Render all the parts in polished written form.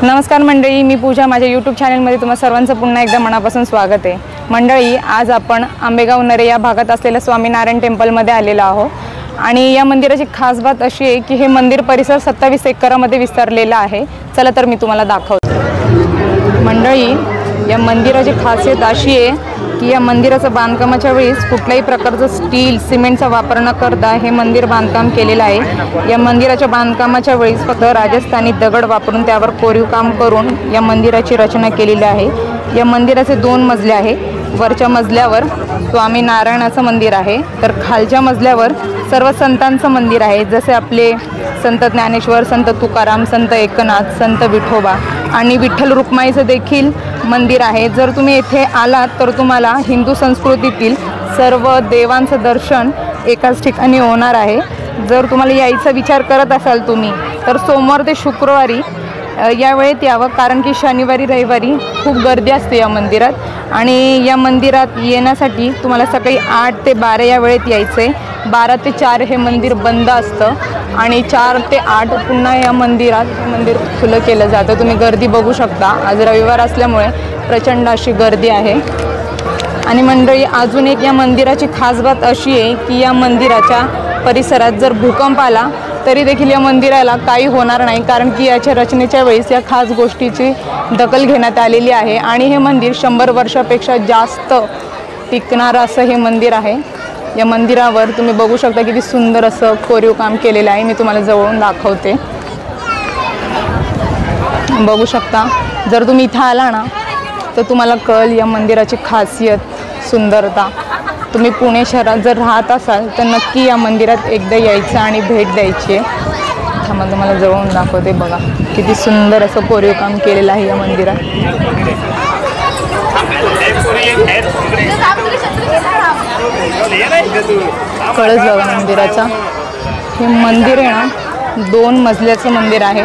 नमस्कार मंडळी, मी पूजा. माझ्या यूट्यूब चॅनलमध्ये तुम्हा सर्वांचं पुन्हा एकदा मनापासून स्वागत आहे. मंडळी, आज आपण आंबेगाव नरे या भागात असलेल्या स्वामीनारायण टेम्पलमध्ये आलेलो आहोत आणि या मंदिराची खास बात अशी आहे की हे मंदिर परिसर 27 एकरामध्ये विस्तारलेला आहे. चला तर मी तुम्हाला दाखवते. मंडळी, या मंदिराची खासियत अशी आहे की या मंदिराचं बांधकामाच्या वेळेस कुठल्याही प्रकारचं स्टील सिमेंटचा वापर न करता हे मंदिर बांधकाम केलेलं आहे. या मंदिराच्या बांधकामाच्या वेळेस फक्त राजस्थानी दगड वापरून त्यावर कोरीव काम करून या मंदिराची रचना केलेली आहे. या मंदिराचे 2 मजले आहे. वरच्या मजल्यावर स्वामीनारायणाचं मंदिर आहे, तर खालच्या मजल्यावर सर्व संतांचं मंदिर आहे, जसे आपले संत ज्ञानेश्वर, संत तुकाराम, संत एकनाथ, संत विठोबा आणि विठ्ठल रुक्माईचं देखील मंदिर आहे. जर तुम्ही येथे आलात तर तुम्हाला हिंदू संस्कृतीतील सर्व देवांचं दर्शन एकाच ठिकाणी होणार आहे. जर तुम्हाला यायचा विचार करत असाल तुम्ही, तर सोमवार ते शुक्रवारी या वेळेत यावं, कारण की शनिवारी रविवारी खूप गर्दी असते या मंदिरात. आणि या मंदिरात येण्यासाठी तुम्हाला सकाळी 8 ते 12 या वेळेत यायचं आहे. 12 ते 4 हे मंदिर बंद असतं आणि 4 ते 8 पुन्हा या मंदिर खुलं केलं जातं. तुम्ही गर्दी बघू शकता. आज रविवार असल्यामुळे प्रचंड अशी गर्दी आहे. आणि मंडळी, अजून एक या मंदिराची खास बात अशी आहे की या मंदिराच्या परिसरात जर भूकंप आला तरी देखील या मंदिराला काही होणार नाही, कारण की याच्या रचनेच्या वेळेस या खास गोष्टीची दखल घेण्यात आलेली आहे. आणि हे मंदिर 100 वर्षापेक्षा जास्त टिकणारं असं हे मंदिर आहे. या मंदिरावर तुम्ही बघू शकता किती सुंदर असं कोरीव काम केलेलं आहे. मी तुम्हाला जवळून दाखवते. बघू शकता. जर तुम्ही इथं आला ना तर तुम्हाला कळेल या मंदिराची खासियत, सुंदरता. तुम्ही पुणे शहरात जर राहत असाल तर नक्की या मंदिरात एकदा यायचं आणि भेट द्यायची आहे. थांबा, तुम्हाला जवळून दाखवते. बघा किती सुंदर असं कोरीव काम केलेलं आहे या मंदिरात. कळस बघा मंदिराचा. हे मंदिर आहे ना 2 मजल्याचं मंदिर आहे.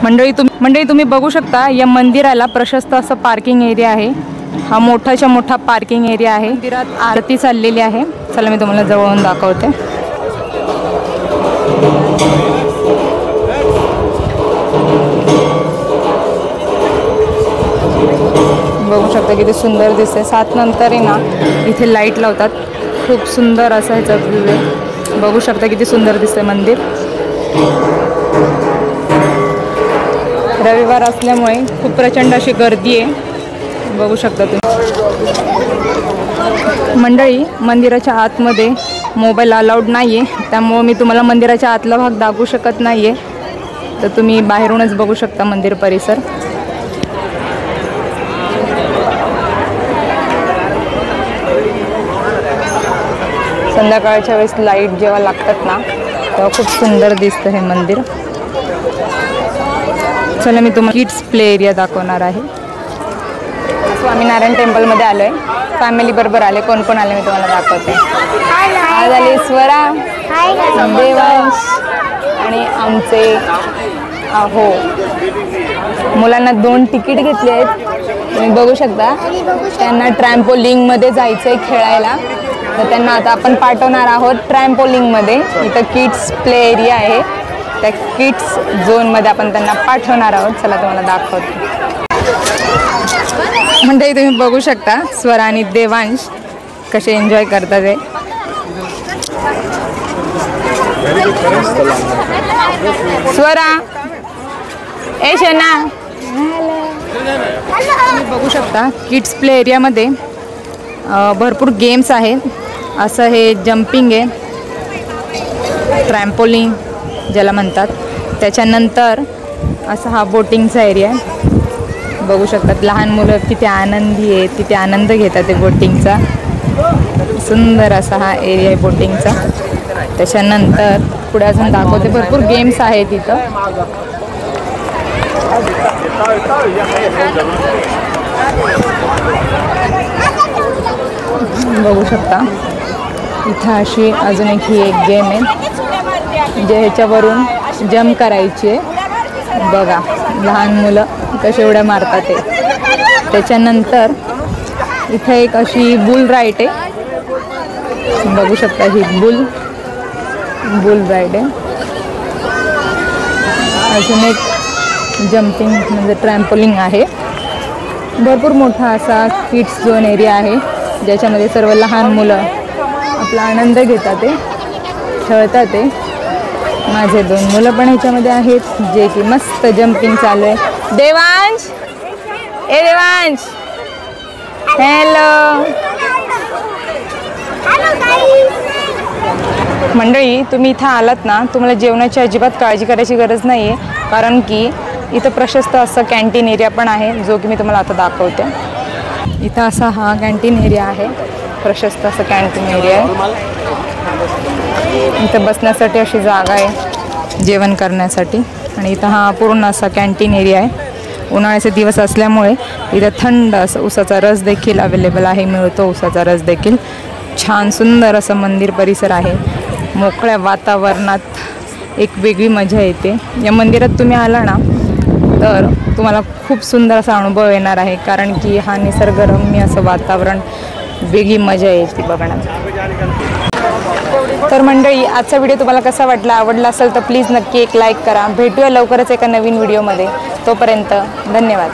मंडळी तुम्ही बघू शकता या मंदिराला प्रशस्त असं पार्किंग एरिया आहे। हा मोठाच्या मोठा पार्किंग एरिया आहे। मंदिरात आरती चाललेली आहे। चला मी तुम्हाला जवळून दाखवते। बघू शकता किती सुंदर दिसते। 7 नंतर आहे ना इथे लाईट लावतात। खूप सुंदर असा ह्याचा व्ह्यू आहे। बघू शकता किती सुंदर दिसते मंदिर। रविवार असल्यामुळे खूप प्रचंड अशी गर्दी आहे। बघू शकता तुम्ही। मंडळी मंदिराच्या आतमध्ये मोबाईल अलाउड नाही आहे, त्यामुळे मी तुम्हाला मंदिराच्या आतला भाग दाखवू शकत नाही आहे। तर तुम्ही बाहेरूनच बघू शकता मंदिर परिसर। संध्याकाळच्या वेळेस लाईट जेव्हा लागतात ना तेव्हा खूप सुंदर दिसतं हे मंदिर। चला मी तुम्हाला किड्स प्ले एरिया दाखवणार आहे। स्वामीनारायण टेम्पलमध्ये आलोय, फॅमिली बरोबर आले। कोण कोण आले मी तुम्हाला दाखवते। आज आले स्वरा, देवांश आणि आमचे आहो। मुलांना 2 तिकीट घेतले आहेत, तुम्ही बघू शकता। त्यांना ट्रॅम्पोलिंगमध्ये जायचंय खेळायला, तर त्यांना आता आपण पाठवणार आहोत ट्रॅम्पोलिंगमध्ये। इथं किड्स प्ले एरिया आहे, त्या किड्स झोनमध्ये आपण त्यांना पाठवणार आहोत। चला तुम्हाला दाखवते। म्हणजे तुम्ही बघू शकता स्वरा आणि देवांश कसे एन्जॉय करतात ते। स्वरा ए शना, तुम्ही बघू शकता किड्स प्ले एरियामध्ये भरपूर गेम्स आहेत। असं हे जंपिंग आहे, ट्रॅम्पोलिंग ज्याला म्हणतात। त्याच्यानंतर असा हा बोटिंगचा एरिया आहे। बघू शकतात लहान मुलं किती आनंदी आहेत, किती आनंद घेतात ते बोटिंगचा। सुंदर असा हा एरिया आहे बोटिंगचा। त्याच्यानंतर पुढे अजून दाखवते, भरपूर गेम्स आहेत इथं। बघू शकता इथं अशी अजून एक गेम आहे जे ह्याच्यावरून जंप करायची आहे। बघा लहान मुलं कसे उड्या मारतात ते। त्याच्यानंतर इथं एक अशी बुल राईड आहे। बघू शकता ही बुल राईड आहे। अजून एक जंपिंग म्हणजे ट्रॅम्पोलिंग आहे। भरपूर मोठा असा किड्स झोन एरिया आहे, ज्याच्यामध्ये सर्व लहान मुलं आपला आनंद घेतात ते, खेळतात ते। माझे 2 मुलं पण ह्याच्यामध्ये आहेत जे की मस्त जंपिंग चालू आहे। देवांश ए देवांश, हॅलो। मंडळी तुम्ही इथं आलात ना, तुम्हाला जेवणाची अजिबात काळजी करायची गरज नाही आहे, कारण की इथं प्रशस्त असं कॅन्टीन एरिया पण आहे, जो की मी तुम्हाला आता दाखवते। इथं असा हा कॅन्टीन एरिया आहे, प्रशस्त असं कॅन्टीन एरिया आहे। इथं बसण्यासाठी अशी जागा आहे जेवण करण्यासाठी, आणि इथं हा पूर्ण असा कॅन्टीन एरिया आहे। उन्हाळ्याचे दिवस असल्यामुळे इथं थंड असं उसाचा रस देखील अवेलेबल आहे, मिळतो उसाचा रस देखील। छान सुंदर असं मंदिर परिसर आहे। मोकळ्या वातावरणात एक वेगळी मजा येते। या मंदिरात तुम्ही आला ना तर तुम्हाला खूप सुंदर असा अनुभव येणार आहे, कारण की हा निसर्गरम्य असं वातावरण, वेगळी मजा येते बघण्यात। तर मंडळी आजचा व्हिडिओ तुम्हाला कसा वाटला, आवडला असेल तर प्लीज नक्की एक लाईक करा। भेटूया लवकरच एका नवीन व्हिडिओमध्ये। तोपर्यंत धन्यवाद।